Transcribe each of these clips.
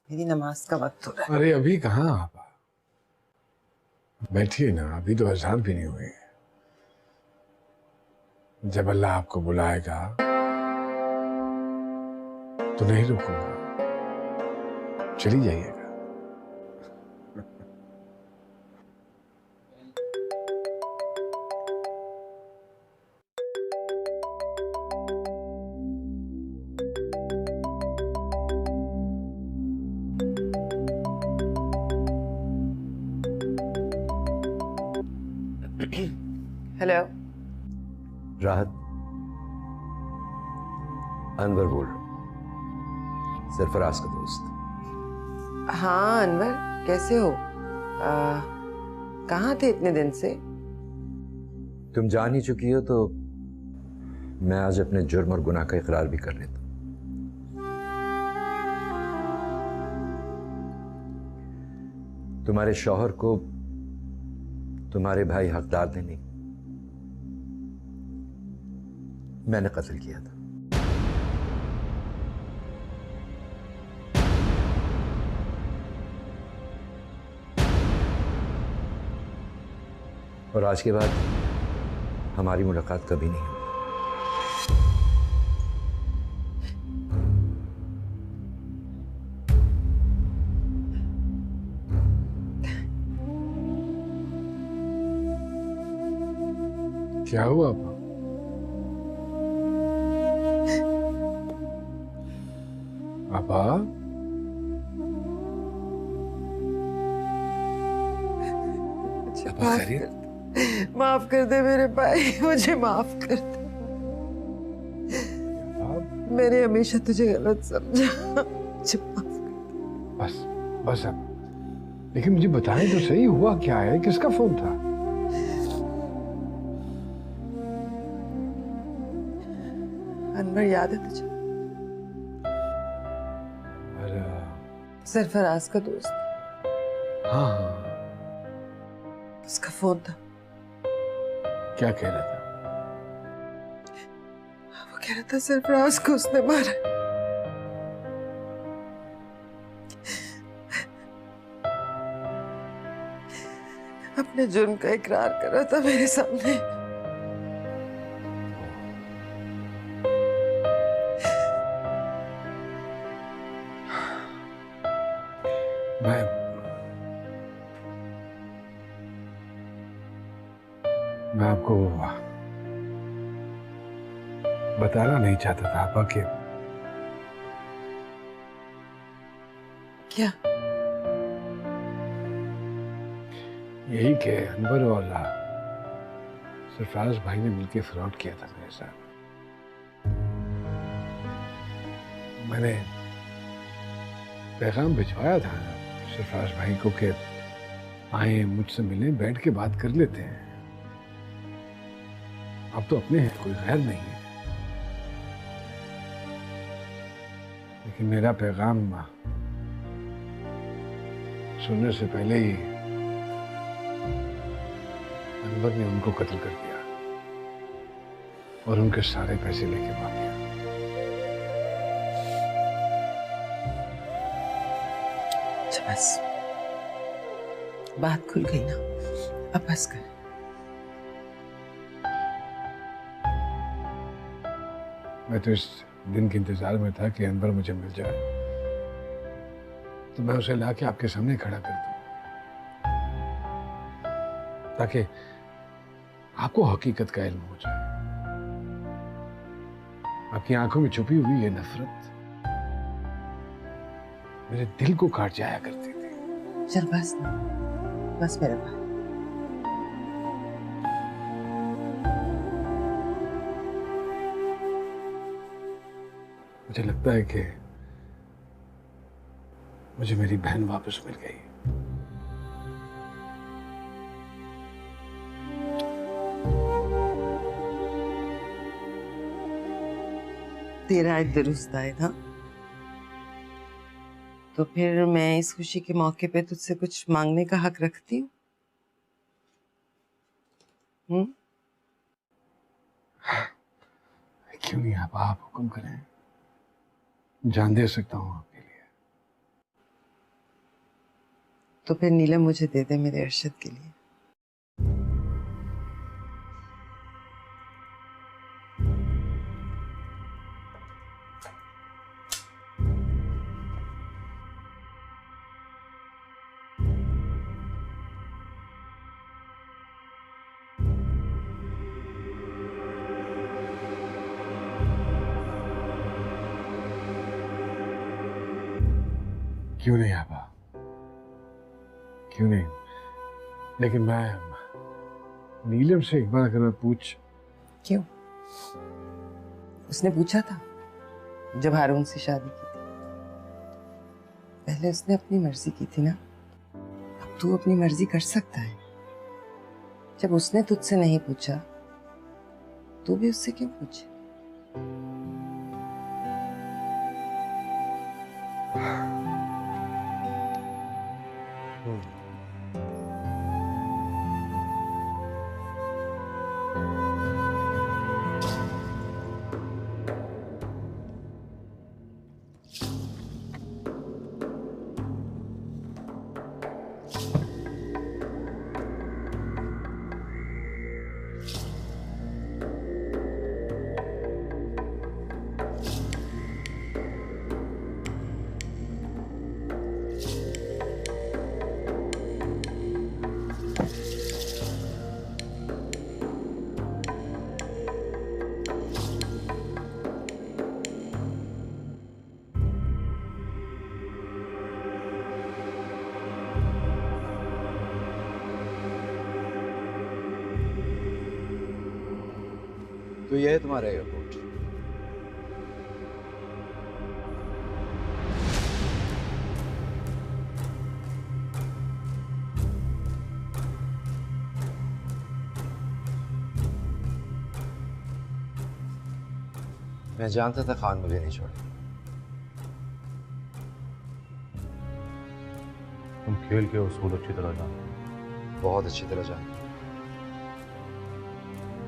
मेरी नमाज का वक्त हो रहा है। अरे अभी कहाँ आप बैठिए ना, अभी तो अज़ान भी नहीं हुई। जब अल्लाह आपको बुलाएगा तो नहीं रुकूंगा, चली जाइएगा। हेलो। राहत, अनवर बोल रहा हूं, सरफराज का दोस्त। हाँ अनवर, कैसे हो? कहाँ थे इतने दिन से? तुम जान ही चुकी हो तो मैं आज अपने जुर्म और गुनाह का इकरार भी कर लेता हूं। तुम्हारे शौहर को तुम्हारे भाई हकदार ने नहीं, मैंने कत्ल किया था। और आज के बाद हमारी मुलाकात कभी नहीं हुई। क्या हुआ आपा? आपा आपा खैरियत? माफ कर दे मेरे भाई, मुझे माफ कर दे। मैंने हमेशा तुझे गलत समझा, मुझे माफ कर। बस बस अब, लेकिन मुझे बताएं तो सही, हुआ क्या है? किसका फोन था? अनवर याद है तुझे? अरे सरफराज का दोस्त, हाँ हाँ, उसका फोन था। क्या कह रहा था? वो कह रहा था सरफराज को उसने मारा। अपने जुर्म का इकरार कर रहा था मेरे सामने। मैं आपको बताना नहीं चाहता था आपा कि क्या? यही कि अनवर और सरफराज भाई ने मिलकर फ्रॉड किया था मेरे साथ। मैंने पैगाम भिजवाया था सरफराज भाई को कि आए मुझसे मिलें, बैठ के बात कर लेते हैं। आप तो अपने हैं, कोई गैर नहीं है। लेकिन मेरा पैगाम सुनने से पहले ही अनवर ने उनको कत्ल कर दिया और उनके सारे पैसे लेके भाग गया। अच्छा बस, बात खुल गई ना, अब बस कर। मैं तो इस दिन के इंतजार में था कि अनवर मुझे मिल जाए तो मैं उसे लाके आपके सामने खड़ा कर दूं, ताकि आपको हकीकत का इल्म हो जाए। आपकी आंखों में छुपी हुई ये नफरत मेरे दिल को काट जाया करती थी। चल बस ना, बस मेरे भाई। मुझे लगता है कि मुझे मेरी बहन वापस मिल गई। तेरा एक दुरुस्त आए था तो फिर मैं इस खुशी के मौके पे तुझसे कुछ मांगने का हक रखती हूँ। क्यों नहीं, आप हुक्म करें, जान दे सकता हूँ आपके लिए। तो फिर नीलम मुझे दे दे मेरे अरशद के लिए। क्यों नहीं आपा, क्यों नहीं? लेकिन मैं नीलम से एक बार अगर मैं पूछ। क्यों? उसने पूछा था जब हारून से शादी की थी। पहले उसने अपनी मर्जी की थी ना, अब तू अपनी मर्जी कर सकता है। जब उसने तुझसे नहीं पूछा तू भी उससे क्यों पूछे? तो यह है तुम्हारा एयरपोर्ट। मैं जानता था खान मुझे नहीं छोड़ेगा। तुम खेल के उसूल अच्छी तरह जानते हो। बहुत अच्छी तरह जानता हूं।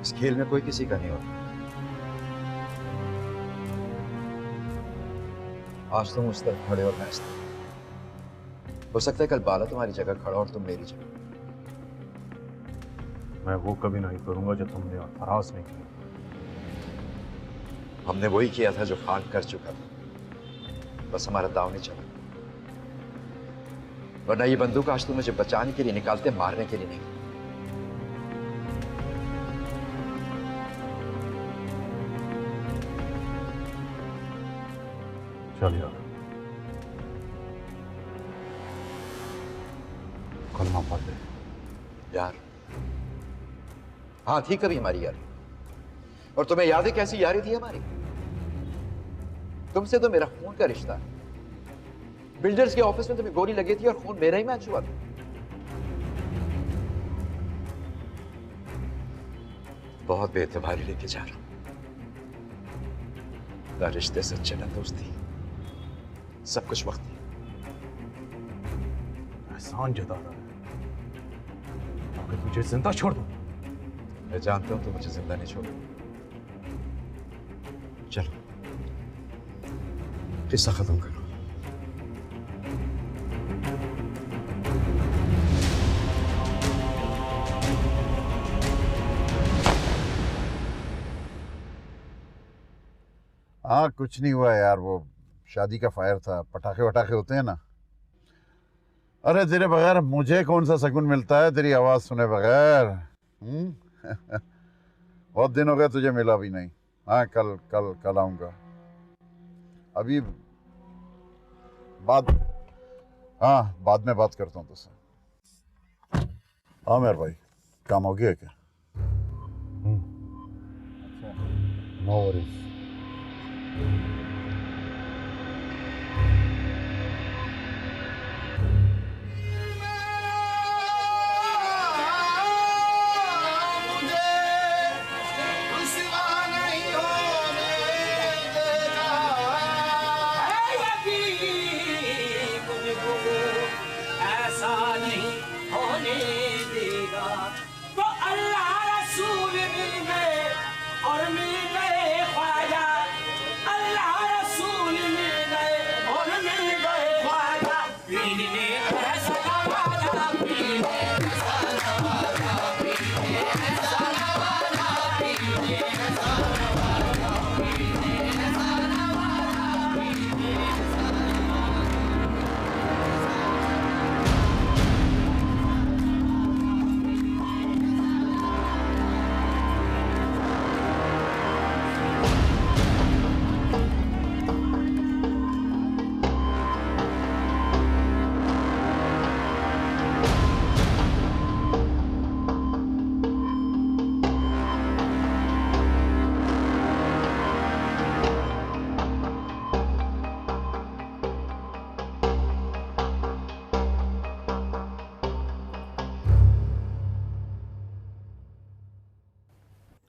इस खेल में कोई किसी का नहीं होता। आज तुम उस तरफ खड़े और मैं इस तरफ। हो सकता है कल बाला तुम्हारी जगह खड़ा और तुम मेरी जगह। मैं वो कभी नहीं करूंगा जो तुमने फराज नहीं किया। हमने वही किया था जो खान कर चुका था, बस हमारा दाव नहीं चला। वरना ये बंदूक आज तुम मुझे बचाने के लिए निकालते, मारने के लिए नहीं। चल यार, कलमा पढ़ दे यार। हाँ थी कभी हमारी यारी, और तुम्हें याद है कैसी यारी थी हमारी? तुमसे तो मेरा खून का रिश्ता है। बिल्डर्स के ऑफिस में तुम्हें गोली लगी थी और खून मेरा ही मैच हुआ था। बहुत बेतबारी लेके जा रहा हूं। ना रिश्ते सच्चे ना दोस्ती, सब कुछ वक्त। एहसान जता रहा है ताकि तुझे जिंदा छोड़ दूं। मैं जानता हूं तुम मुझे जिंदा नहीं छोड़ो। चलो किस्सा खत्म करो। हाँ कुछ नहीं हुआ यार, वो शादी का फायर था, पटाखे वटाखे होते हैं ना। अरे तेरे बगैर मुझे कौन सा सुकून मिलता है तेरी आवाज़ सुने बगैर। बहुत दिन हो गए तुझे मिला भी नहीं। हाँ कल कल कल आऊँगा। अभी बाद में बात करता हूँ तुझसे। हाँ मेरे भाई, काम हो गया क्या? No worries. अल्लाह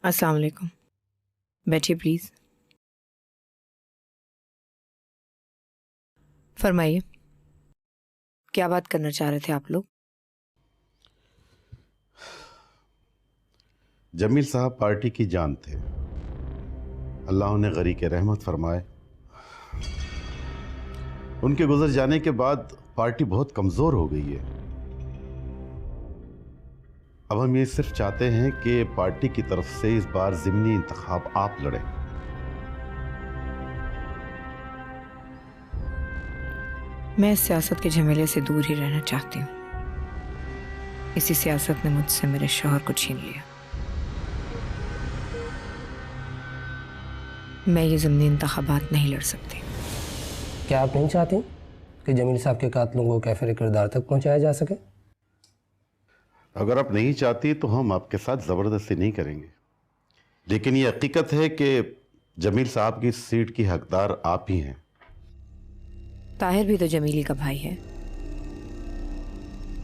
अस्सलाम वालेकुम। बैठिए प्लीज। फरमाइए, क्या बात करना चाह रहे थे आप लोग? जमील साहब पार्टी की जान थे, अल्लाह उन्हें गरी के रहमत फरमाए। उनके गुजर जाने के बाद पार्टी बहुत कमजोर हो गई है। अब हम ये सिर्फ चाहते हैं कि पार्टी की तरफ से इस बार ज़िमनी इंतखाब आप लड़ें। मैं इस सियासत के झमेले से दूर ही रहना चाहती हूँ। इसी सियासत ने मुझसे मेरे शौहर को छीन लिया। मैं ये ज़िमनी इंतखाबात नहीं लड़ सकती। क्या आप नहीं चाहती कि जमील साहब के कातलों को कैफिर किरदार तक पहुंचाया जा सके? अगर आप नहीं चाहती तो हम आपके साथ ज़बरदस्ती नहीं करेंगे, लेकिन ये हकीकत है कि जमील साहब की सीट की हकदार आप ही हैं। ताहिर भी तो जमीली का भाई है,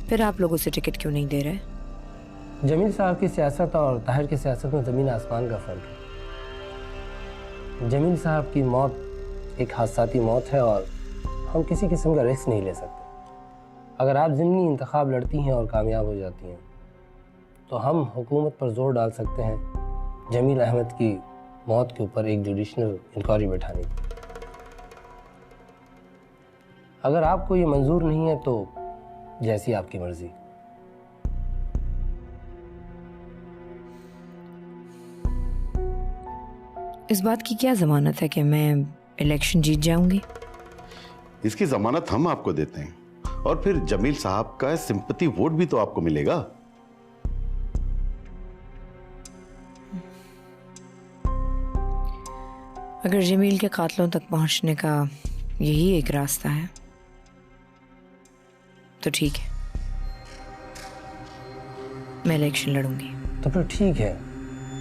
फिर आप लोग उसे टिकट क्यों नहीं दे रहे? जमील साहब की सियासत और ताहिर की सियासत में ज़मीन आसमान का फ़र्क है। जमील साहब की मौत एक हादसाती मौत है और हम किसी किस्म का रिस्क नहीं ले सकते। अगर आप ज़िमनी इंतखाब लड़ती हैं और कामयाब हो जाती हैं तो हम हुकूमत पर जोर डाल सकते हैं जमील अहमद की मौत के ऊपर एक जुडिशनल इंक्वायरी बैठाने की। अगर आपको ये मंजूर नहीं है तो जैसी आपकी मर्जी। इस बात की क्या जमानत है कि मैं इलेक्शन जीत जाऊंगी? इसकी जमानत हम आपको देते हैं, और फिर जमील साहब का सिंपैथी वोट भी तो आपको मिलेगा। अगर जमील के कातलों तक पहुंचने का यही एक रास्ता है तो ठीक है, मैं इलेक्शन लड़ूंगी। तो फिर ठीक है,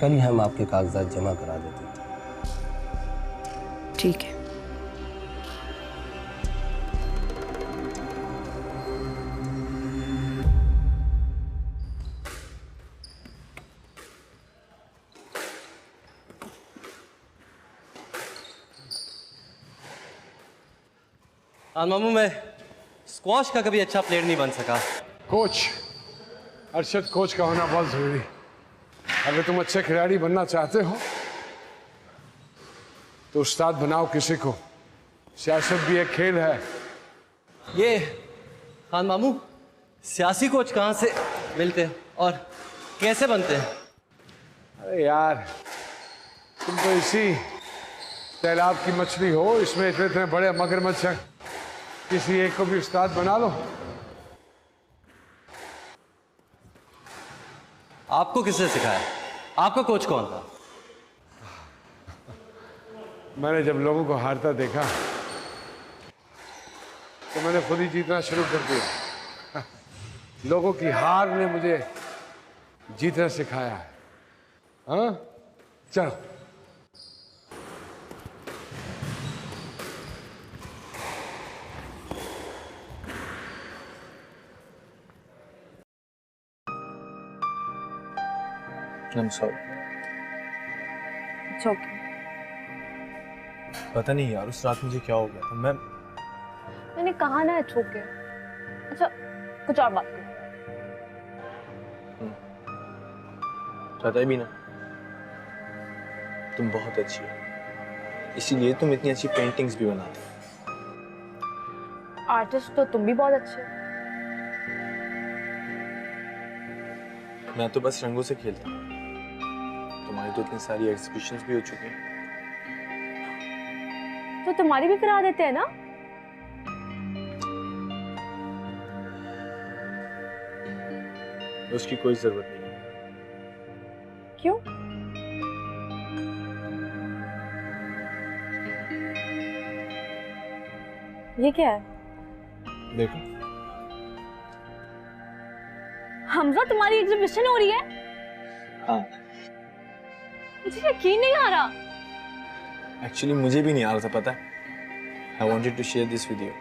कल ही हम आपके कागजात जमा करा देते हैं। ठीक है। हाँ मामू, मैं स्क्वॉश का कभी अच्छा प्लेयर नहीं बन सका। कोच, अरशद कोच का होना बहुत जरूरी। अगर तुम अच्छे खिलाड़ी बनना चाहते हो तो उस्ताद बनाओ किसी को। सियासत भी एक खेल है। ये खान मामू, सियासी कोच कहाँ से मिलते हैं और कैसे बनते हैं? अरे यार, तुम तो इसी तालाब की मछली हो, इसमें इतने इतने बड़े मगरमच्छ हैं। किसी एक को भी उस्ताद बना लो। आपको किसने सिखाया? आपका कोच कौन था? मैंने जब लोगों को हारता देखा तो मैंने खुद ही जीतना शुरू कर दिया। लोगों की हार ने मुझे जीतना सिखाया है। हाँ, चलो। I'm sorry. It's okay. पता नहीं यार, उस रात मुझे क्या हो गया था। मैंने कहा ना it's okay. अच्छा, कुछ और बात करो। पता है भी ना, तुम बहुत अच्छी हो, इसीलिए तुम इतनी अच्छी पेंटिंग्स भी बनाते हो। आर्टिस्ट तो तुम भी बहुत अच्छे हो। मैं तो बस रंगों से खेलता हूँ। तुम्हारी तो इतनी सारी एग्जीबिशंस भी हो चुकी हैं। तो तुम्हारी भी करा देते हैं ना? उसकी कोई जरूरत नहीं है। क्यों? ये क्या है? देखो। हमजा, तुम्हारी एग्जीबिशन हो रही है? हाँ। मुझे यकीन नहीं आ रहा। एक्चुअली मुझे भी नहीं आ रहा था, पता है। I wanted to share this with you.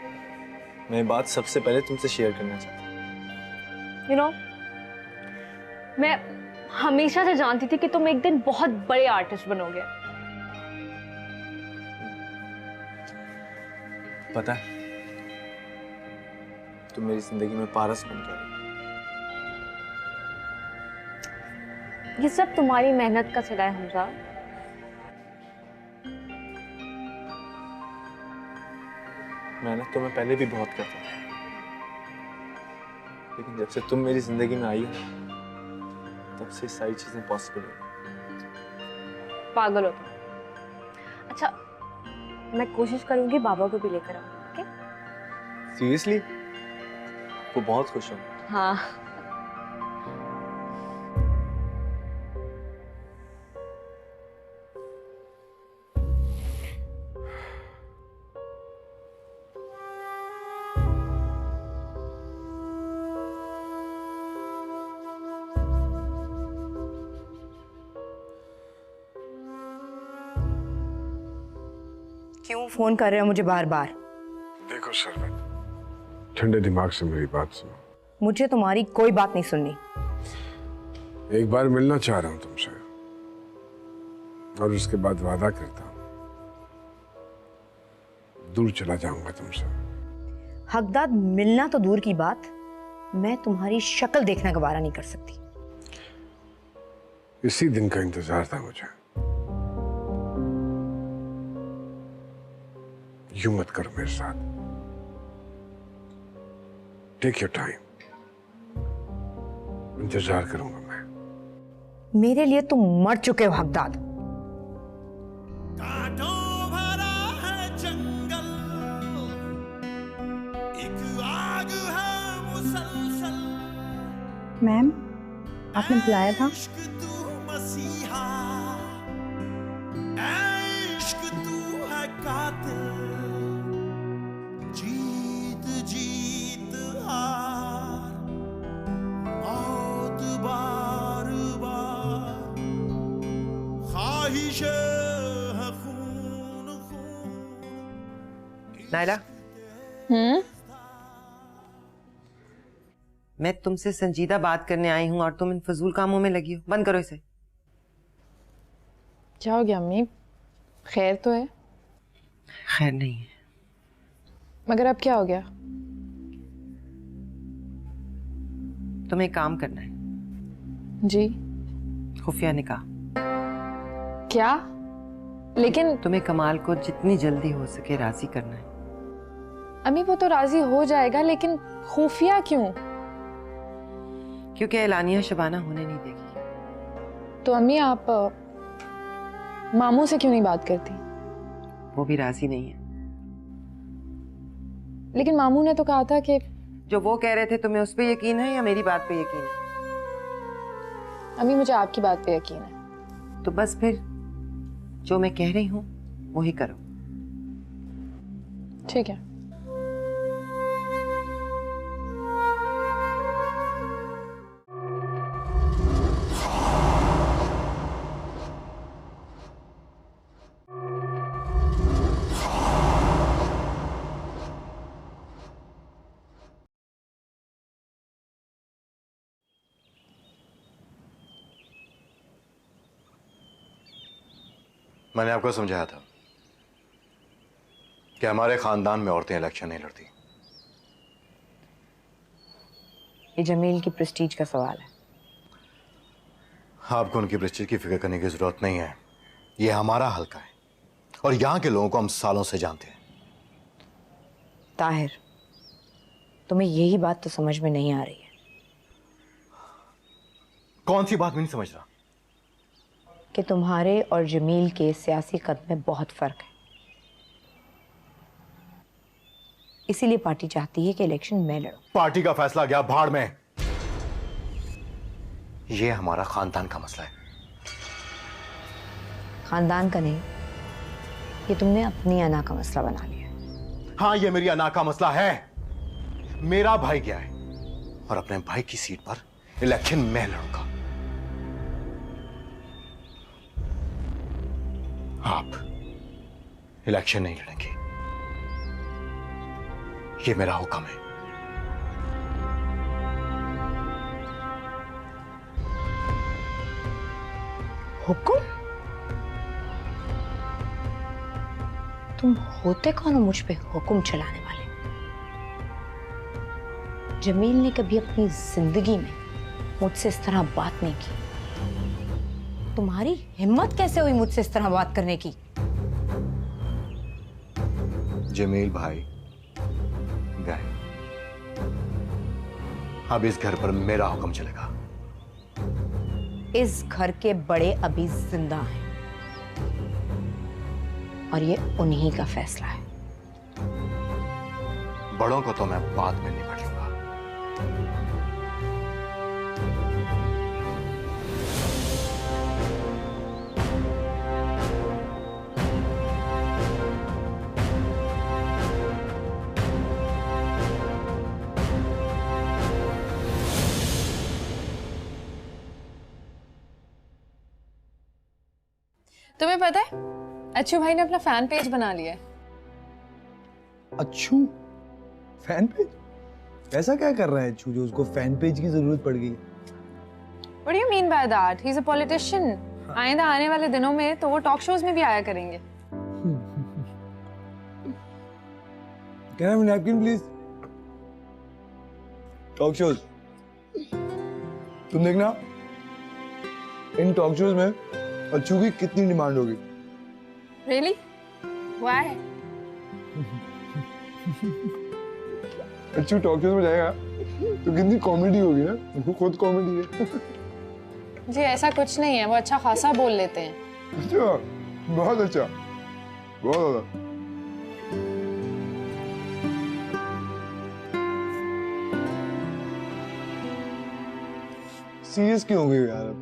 मैं ये बात सबसे पहले तुमसे शेयर करना चाहता हूँ। You know, मैं हमेशा से जानती थी कि तुम एक दिन बहुत बड़े आर्टिस्ट बनोगे। पता है, तुम मेरी जिंदगी में पारस बन गई। ये सब तुम्हारी मेहनत का सिला है हमजा। मेहनत तो मैं पहले भी बहुत करता था, लेकिन जब से तुम मेरी जिंदगी में आई हो तब से सारी चीजें पॉसिबल हो। पागल हो तुम। अच्छा, मैं कोशिश करूंगी बाबा को भी लेकर आऊं। ओके? सीरियसली? वो बहुत खुश हो। हाँ। क्यों फोन कर रहे हो मुझे बार बार? देखो शरबत, ठंडे दिमाग से मेरी बात सुनो। मुझे तुम्हारी कोई बात नहीं सुननी। एक बार मिलना चाह रहा हूं तुमसे, और उसके बाद वादा करता हूं दूर चला जाऊंगा तुमसे। हकदाद, मिलना तो दूर की बात, मैं तुम्हारी शक्ल देखना गवारा नहीं कर सकती। इसी दिन का इंतजार था मुझे। यूं मत करो मेरे साथ। टेक योर टाइम, इंतजार करूंगा मैं। मेरे लिए तुम मर चुके हो हकदाद। मैम, आपने बुलाया था? नायला, मैं तुमसे संजीदा बात करने आई हूँ और तुम इन फजूल कामों में लगी हो। बंद करो इसे। क्या हो गया अम्मी? खैर तो है? खैर नहीं है। मगर अब क्या हो गया? तुम्हें एक काम करना है। जी? खुफिया निकाह। क्या? लेकिन तुम्हें कमाल को जितनी जल्दी हो सके राजी करना है। अम्मी, वो तो राजी हो जाएगा, लेकिन खुफिया क्यों? क्योंकि एलानिया शबाना होने नहीं देगी। तो अम्मी, आप मामू से क्यों नहीं बात करती? वो भी राजी नहीं है। लेकिन मामू ने तो कहा था कि जो वो कह रहे थे तुम्हें उस पे यकीन है या मेरी बात पे यकीन है? अम्मी, मुझे आपकी बात पे यकीन है। तो बस फिर जो मैं कह रही हूँ वही करो। ठीक है। मैंने आपको समझाया था कि हमारे खानदान में औरतें इलेक्शन नहीं लड़ती। ये जमील की प्रेस्टीज का सवाल है। आपको उनकी प्रेस्टीज की फिक्र करने की जरूरत नहीं है। ये हमारा हल्का है और यहाँ के लोगों को हम सालों से जानते हैं। ताहिर, तुम्हें यही बात तो समझ में नहीं आ रही है। कौन सी बात मैं नहीं समझ रहा? कि तुम्हारे और जमील के सियासी कद में बहुत फर्क है। इसीलिए पार्टी चाहती है कि इलेक्शन मैं लड़ूं। पार्टी का फैसला गया भाड़ में। ये हमारा खानदान का मसला है। खानदान का नहीं, ये तुमने अपनी अना का मसला बना लिया। हाँ, ये मेरी अना का मसला है। मेरा भाई गया है और अपने भाई की सीट पर इलेक्शन मैं लड़ूंगा। आप इलेक्शन नहीं लड़ेंगे, ये मेरा हुक्म है। हुक्म? तुम होते कौन हो मुझ पे हुक्म चलाने वाले? जमील ने कभी अपनी जिंदगी में मुझसे इस तरह बात नहीं की। तुम्हारी हिम्मत कैसे हुई मुझसे इस तरह बात करने की? जमील भाई गए, अब इस घर पर मेरा हुक्म चलेगा। इस घर के बड़े अभी जिंदा हैं और ये उन्हीं का फैसला है। बड़ों को तो मैं बाद में निपट लूंगा। तुम्हें पता है अच्छू भाई ने अपना फैन पेज बना लिया है। अच्छू फैन पेज? ऐसा क्या कर रहा है अच्छू जो उसको फैन पेज की जरूरत पड़ गई? What do you mean by that? He's a politician. आइंदा आने वाले दिनों में तो वो टॉक शोज में भी आया करेंगे। Can I have a napkin, please? Talk shows तुम देखना, इन टॉक शोज में अच्छू की कितनी डिमांड होगी। Really? Why? अच्छू टॉक शोज में जाएगा तो कितनी कॉमेडी होगी ना, वो खुद कॉमेडी है। जी ऐसा कुछ नहीं है, वो अच्छा खासा बोल लेते हैं। अच्छा, बहुत अच्छा, बहुत ज्यादा। सीरियस क्यों हो गई यार?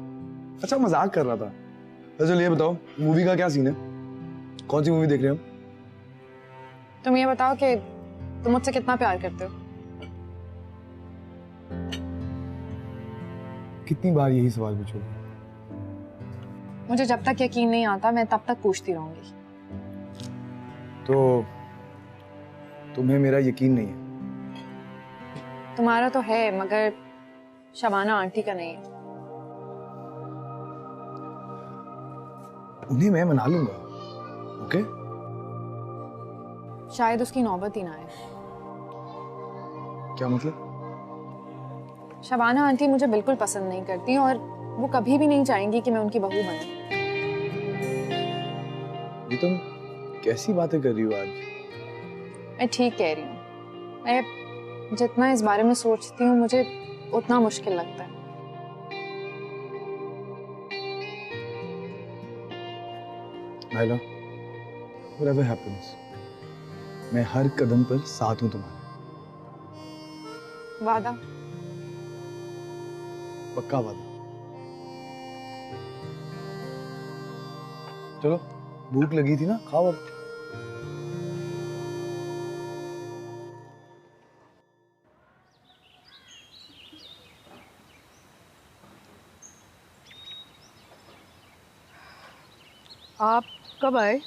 अच्छा मजाक कर रहा था। चलो ये बताओ मूवी का क्या सीन है? कौन सी मूवी देख रहे हो? तुम ये बताओ कि तुम मुझसे कितना प्यार करते हो? कितनी बार यही सवाल पूछोगे? मुझे जब तक यकीन नहीं आता मैं तब तक पूछती रहूंगी। तो तुम्हें मेरा यकीन नहीं है? तुम्हारा तो है मगर शबाना आंटी का नहीं है। उन्हें मैं मना लूंगा, ओके? शायद उसकी नौबत ही ना आए। क्या मतलब? शबाना आंटी मुझे बिल्कुल पसंद नहीं करती और वो कभी भी नहीं चाहेंगी कि मैं उनकी बहू बनूं। ये तुम कैसी बातें कर रही हो आज? मैं ठीक कह रही हूँ। मैं जितना इस बारे में सोचती हूँ मुझे उतना मुश्किल लगता है। नाइला, whatever happens, मैं हर कदम पर साथ हूं तुम्हारे। वादा? पक्का वादा। चलो भूख लगी थी ना, खाओ अब। आप कब आए?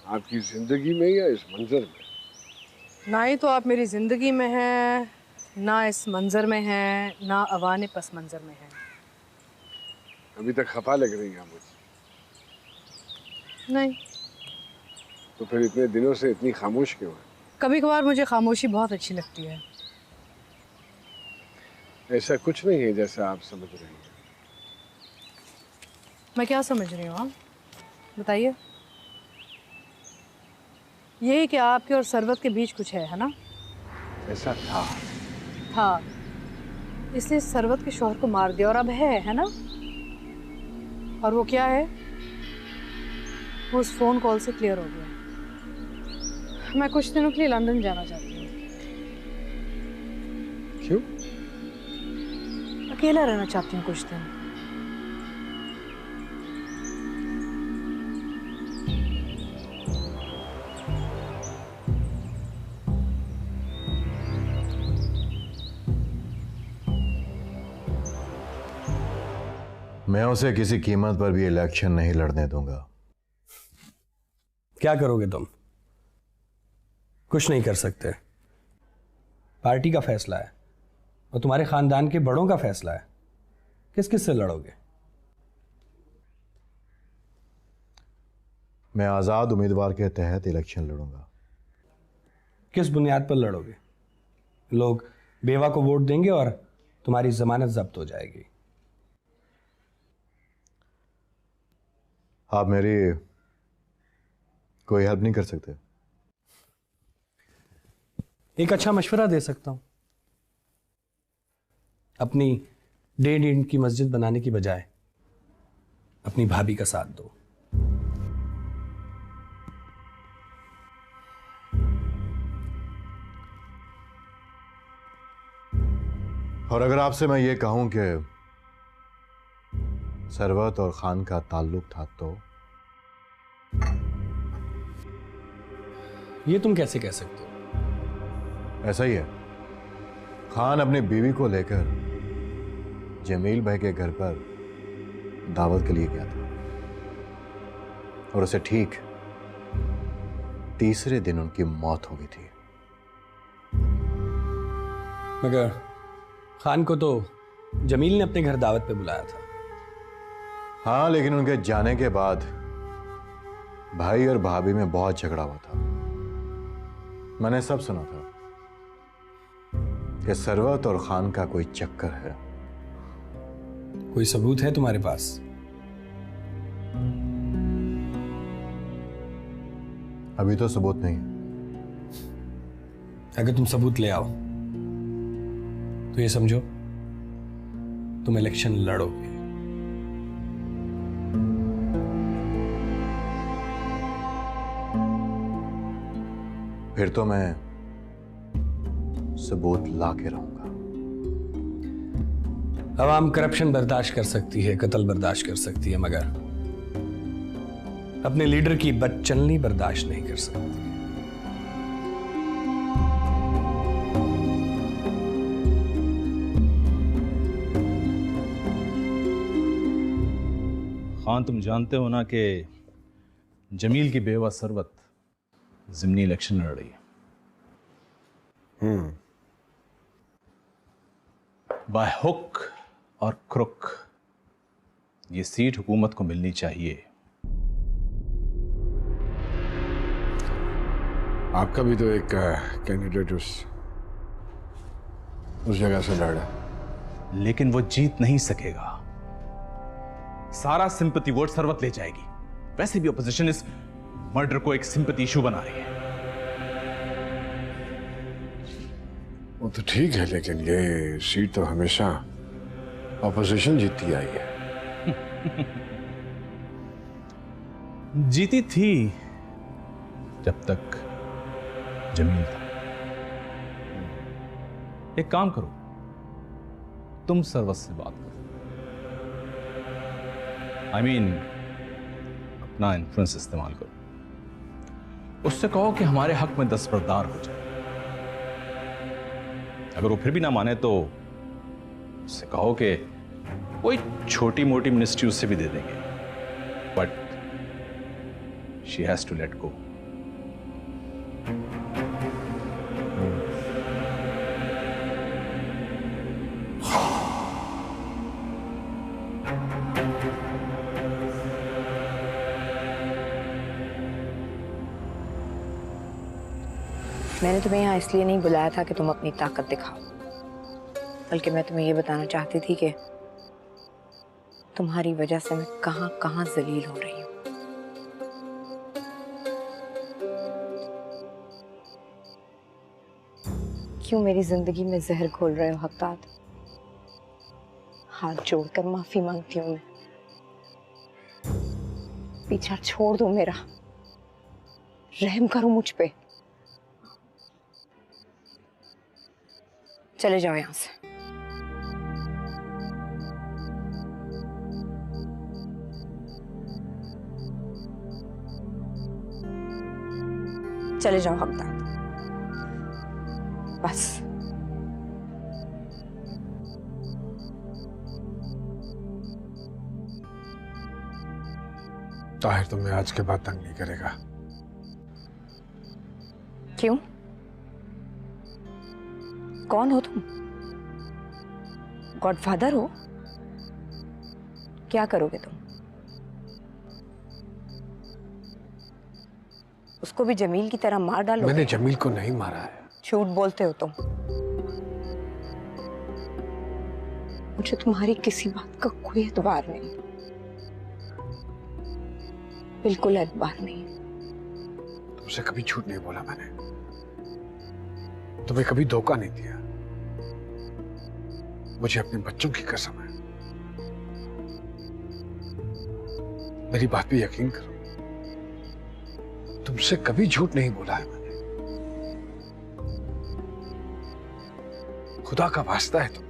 आपकी जिंदगी में या इस मंजर में? ना ही तो आप मेरी जिंदगी में हैं, ना इस मंजर में हैं, ना अवाने पस मंजर में हैं। अभी तक खफा लग रही हैं मुझे। नहीं। तो फिर इतने दिनों से इतनी खामोश क्यों है? कभी कभार मुझे खामोशी बहुत अच्छी लगती है। ऐसा कुछ नहीं है जैसा आप समझ रही हैं। मैं क्या समझ रही हूँ आप बताइए? यही कि आपके और सरवत के बीच कुछ है ना? ऐसा था। हाँ, इसलिए सरवत के शौहर को मार दिया और अब है ना? और वो क्या है? वो उस फोन कॉल से क्लियर हो गया। मैं कुछ दिनों के लिए लंदन जाना चाहती हूँ। क्यों? अकेला रहना चाहती हूँ कुछ दिन। मैं उसे किसी कीमत पर भी इलेक्शन नहीं लड़ने दूंगा। क्या करोगे तुम? कुछ नहीं कर सकते। पार्टी का फैसला है। और तुम्हारे खानदान के बड़ों का फैसला है किस किस से लड़ोगे। मैं आज़ाद उम्मीदवार के तहत इलेक्शन लड़ूंगा। किस बुनियाद पर लड़ोगे? लोग बेवा को वोट देंगे और तुम्हारी जमानत जब्त हो जाएगी। आप मेरी कोई हेल्प नहीं कर सकते? एक अच्छा मशवरा दे सकता हूं। अपनी 1.5 ईंट की मस्जिद बनाने की बजाय अपनी भाभी का साथ दो। और अगर आपसे मैं ये कहूं कि सरवत और खान का ताल्लुक था तो? ये तुम कैसे कह सकते हो? ऐसा ही है। खान अपनी बीवी को लेकर जमील भाई के घर पर दावत के लिए गया था और उसे ठीक तीसरे दिन उनकी मौत हो गई थी। मगर खान को तो जमील ने अपने घर दावत पे बुलाया था। हाँ, लेकिन उनके जाने के बाद भाई और भाभी में बहुत झगड़ा हुआ था। मैंने सब सुना था कि सरवत और खान का कोई चक्कर है। कोई सबूत है तुम्हारे पास? अभी तो सबूत नहीं। अगर तुम सबूत ले आओ तो ये समझो तुम इलेक्शन लड़ोगे। फिर तो मैं सबूत ला के रहूंगा। अवाम करप्शन बर्दाश्त कर सकती है, कत्ल बर्दाश्त कर सकती है, मगर अपने लीडर की बदचलनी बर्दाश्त नहीं कर सकती। खान, तुम जानते हो ना कि जमील की बेवा सरवत ज़िमनी इलेक्शन लड़ रही है। बाय हुक और क्रुक ये सीट हुकूमत को मिलनी चाहिए। आपका भी तो एक कैंडिडेट उस जगह से लड़ रहा है। लेकिन वो जीत नहीं सकेगा। सारा सिंपैथी वोट सरवत ले जाएगी। वैसे भी ऑपोजिशन इस मर्डर को एक सिंपैथी इशू बना रही है। वो तो ठीक है, लेकिन ये सीट तो हमेशा ऑपोजिशन जीतती आई है। जीती थी जब तक जमील था। एक काम करो, तुम सरवत से बात करो। I mean, अपना इन्फ्लुएंस इस्तेमाल करो। उससे कहो कि हमारे हक में दस्तबरदार हो जाए। अगर वो फिर भी ना माने तो उससे कहो कि कोई छोटी मोटी मिनिस्ट्री उससे भी दे देंगे, but she has to let go. मैंने तुम्हें यहाँ इसलिए नहीं बुलाया था कि तुम अपनी ताकत दिखाओ, बल्कि मैं तुम्हें ये बताना चाहती थी कि तुम्हारी वजह से मैं कहां कहां जलील हो रही हूं। क्यों मेरी जिंदगी में जहर घोल रहे हो हक़दाद? हाथ जोड़कर माफी मांगती हूं मैं। पीछा छोड़ दो मेरा, रहम करो मुझ पे। चले जाओ यहां से। चले जाओ हक़दार, बस। ताहिर तुम्हें आज के बाद तंग नहीं करेगा। क्यों? कौन हो तुम? गॉडफादर हो? क्या करोगे तुम? उसको भी जमील की तरह मार डालो? मैंने जमील को नहीं मारा है। झूठ बोलते हो तुम। मुझे तुम्हारी किसी बात का कोई एतबार नहीं, बिल्कुल एतबार नहीं। तुमसे कभी झूठ नहीं बोला मैंने, तुम्हें कभी धोखा नहीं दिया। मुझे अपने बच्चों की कसम है, मेरी बात पे यकीन करो, तुमसे कभी झूठ नहीं बोला है मैंने। खुदा का वास्ता है तुम्हें।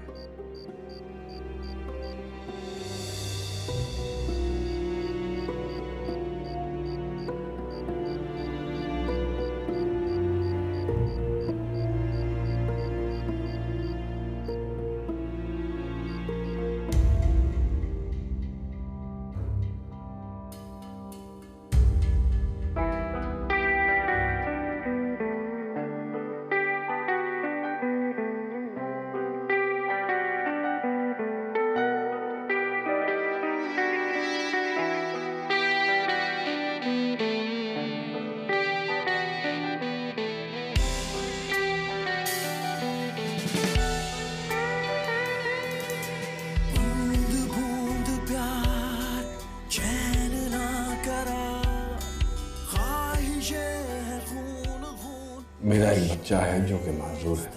मेरा एक बच्चा है जो कि माजूर है,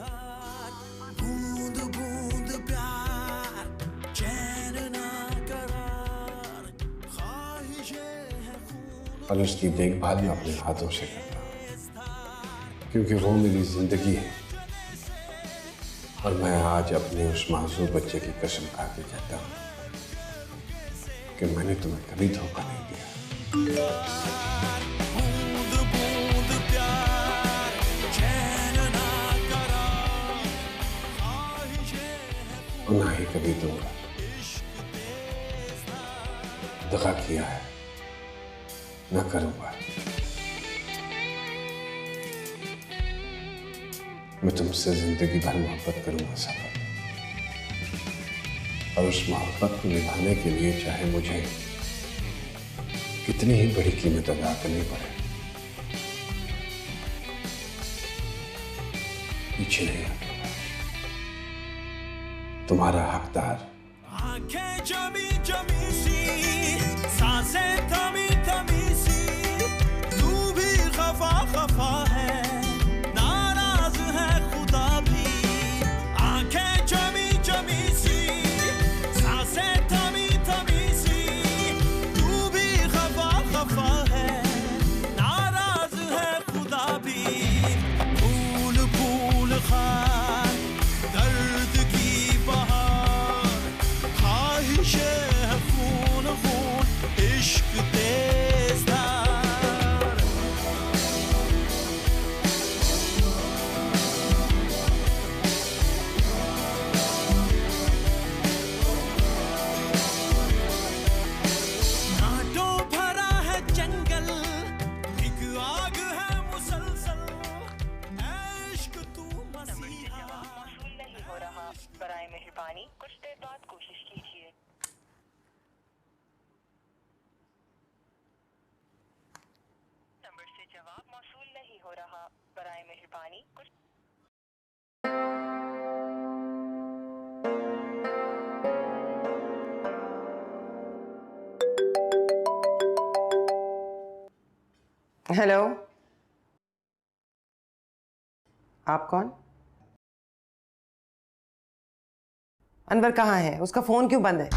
और उसकी देखभाल मैं अपने हाथों से करता हूँ, क्योंकि वो मेरी जिंदगी है। और मैं आज अपने उस माजूर बच्चे की कसम खा के कहता हूँ कि मैंने तुम्हें कभी धोखा नहीं दिया। ना ही कभी दूंगा। दगा किया है, न करूंगा। मैं तुमसे जिंदगी भर मोहब्बत करूंगा सबक, और उस मोहब्बत को निभाने के लिए चाहे मुझे कितनी ही बड़ी कीमत अदा करनी पड़े, पीछे नहीं हटूंगा। तुम्हारा हकदार। आंखें जमी जमी सी, सांसें थमी थमी सी, तू भी खफा खफा है, नाराज है खुदा भी। आंखें जमी जमी सी, सांसें थमी थमी सी, तू भी खफा खफा है, नाराज है खुदा भी। फूल फूल खार दर्द की बहार, ख्वाहिशें है खून खून इश्क तेज़धार। नाटों भरा है जंगल, एक आग है मुसलसल, इश्क तू मसीहा। नहीं हो रहा, बराए मेहरबानी कुछ देर बाद कोशिश कीजिए। नंबर से जवाब मौसूल नहीं हो रहा, बराए मेहरबानी कुछ। हेलो, आप कौन? अनवर कहाँ है? उसका फोन क्यों बंद है?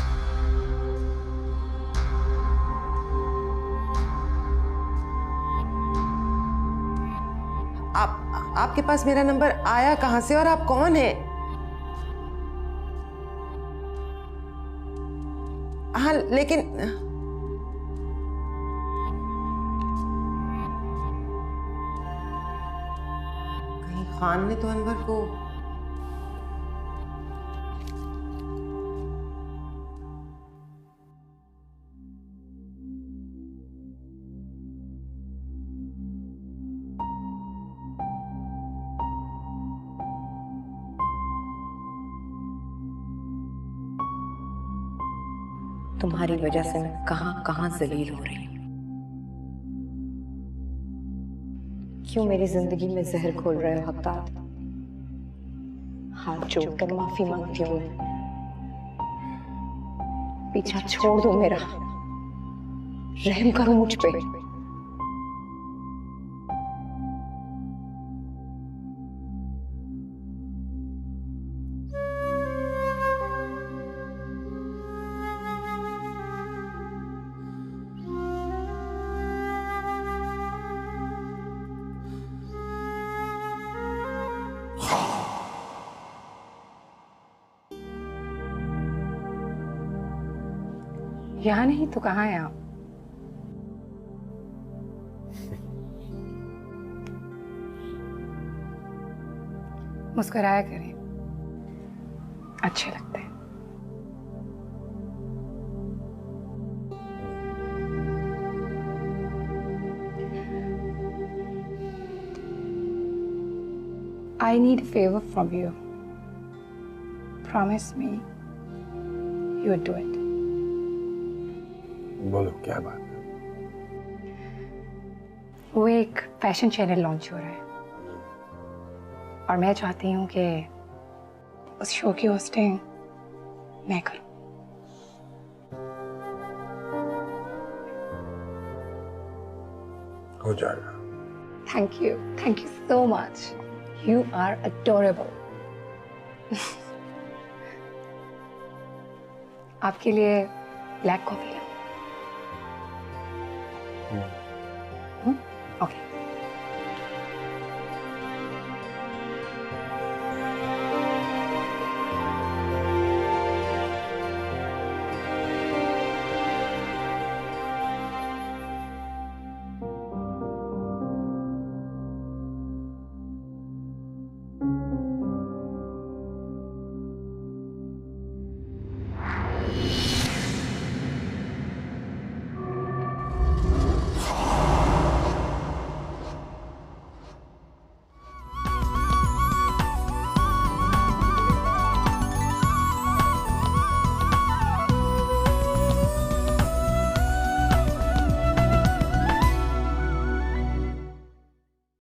आपके पास मेरा नंबर आया कहाँ से और आप कौन हैं? हाँ लेकिन कहीं खान ने तो अनवर को तुम्हारी वजह से मैं कहां कहां जलील हो रही हूँ। क्यों मेरी जिंदगी में जहर घोल रहे हो हकदार? हाथ जोड़कर माफी मांगती हूँ मैं। पीछा छोड़ दो मेरा, रहम करो मुझ पे। यहाँ नहीं तो कहाँ है आप? मुस्कुराया करें, अच्छे लगते हैं। I need a favor from you. Promise me you would do it. बोलो क्या बात है? वो एक फैशन चैनल लॉन्च हो रहा है और मैं चाहती हूँ कि उस शो की होस्टिंग मैं करूँ। हो जाएगा। Thank you so much. You are adorable. आपके लिए ब्लैक कॉफी। ओके